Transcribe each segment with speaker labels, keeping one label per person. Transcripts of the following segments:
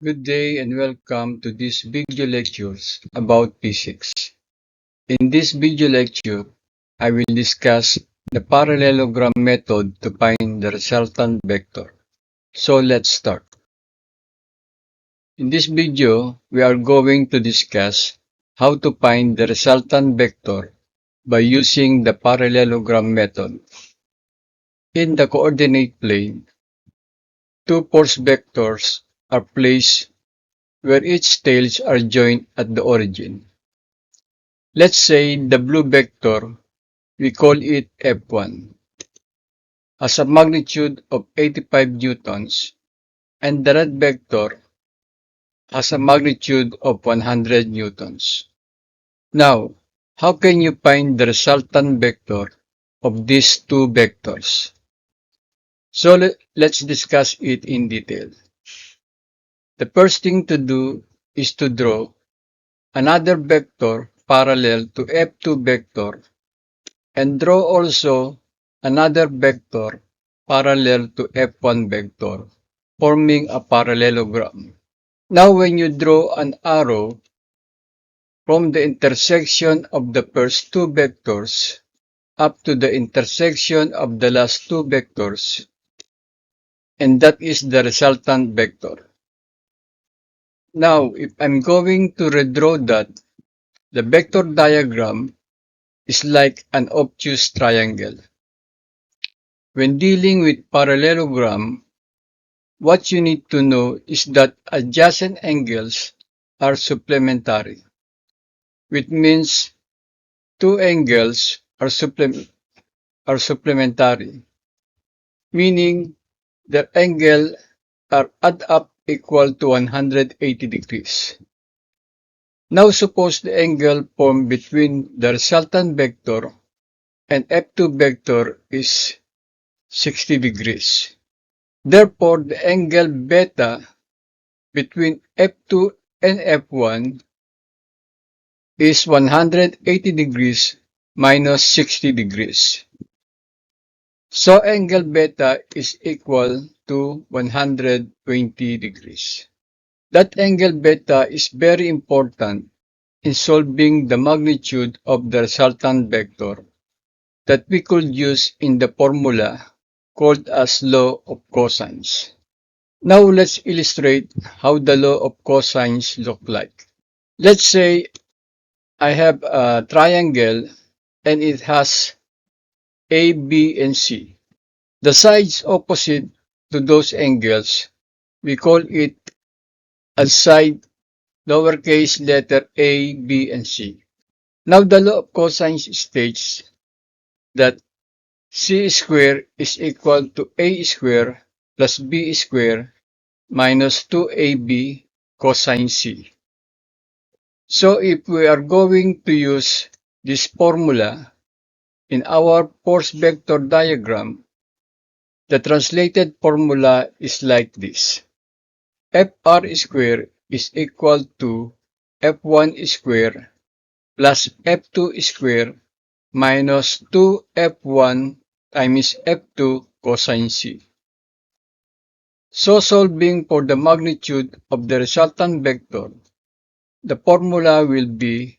Speaker 1: Good day and welcome to this video lectures about physics. In this video lecture, I will discuss the parallelogram method to find the resultant vector. So let's start. In this video, we are going to discuss how to find the resultant vector by using the parallelogram method. In the coordinate plane, two force vectors are placed where each tails are joined at the origin. Let's say the blue vector, we call it F1, has a magnitude of 85 newtons, and the red vector has a magnitude of 100 newtons. Now, how can you find the resultant vector of these two vectors? So let's discuss it in detail. The first thing to do is to draw another vector parallel to F2 vector and draw also another vector parallel to F1 vector, forming a parallelogram. Now when you draw an arrow from the intersection of the first two vectors up to the intersection of the last two vectors, and that is the resultant vector. Now, if I'm going to redraw that, the vector diagram is like an obtuse triangle. When dealing with parallelogram, what you need to know is that adjacent angles are supplementary, which means two angles are supplementary, meaning their angle are add up equal to 180 degrees. Now suppose the angle formed between the resultant vector and F2 vector is 60 degrees. Therefore, the angle beta between F2 and F1 is 180 degrees minus 60 degrees. So angle beta is equal to 120 degrees. That angle beta is very important in solving the magnitude of the resultant vector that we could use in the formula called as law of cosines. Now let's illustrate how the law of cosines look like. Let's say I have a triangle and it has A, B, and C. The sides opposite to those angles, we call it a side lowercase letter A, B, and C. Now the law of cosines states that C squared is equal to A squared plus B squared minus 2AB cosine C. So if we are going to use this formula in our force vector diagram, the translated formula is like this. Fr squared is equal to F1 squared plus F2 squared minus 2F1 times F2 cosine C. So solving for the magnitude of the resultant vector, the formula will be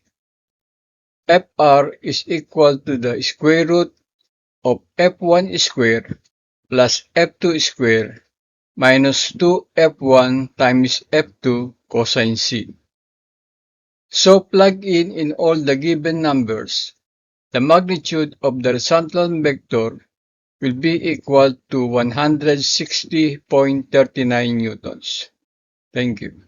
Speaker 1: Fr is equal to the square root of F1 squared plus F2 squared minus 2F1 times F2 cosine C. So plug in all the given numbers. The magnitude of the resultant vector will be equal to 160.39 newtons. Thank you.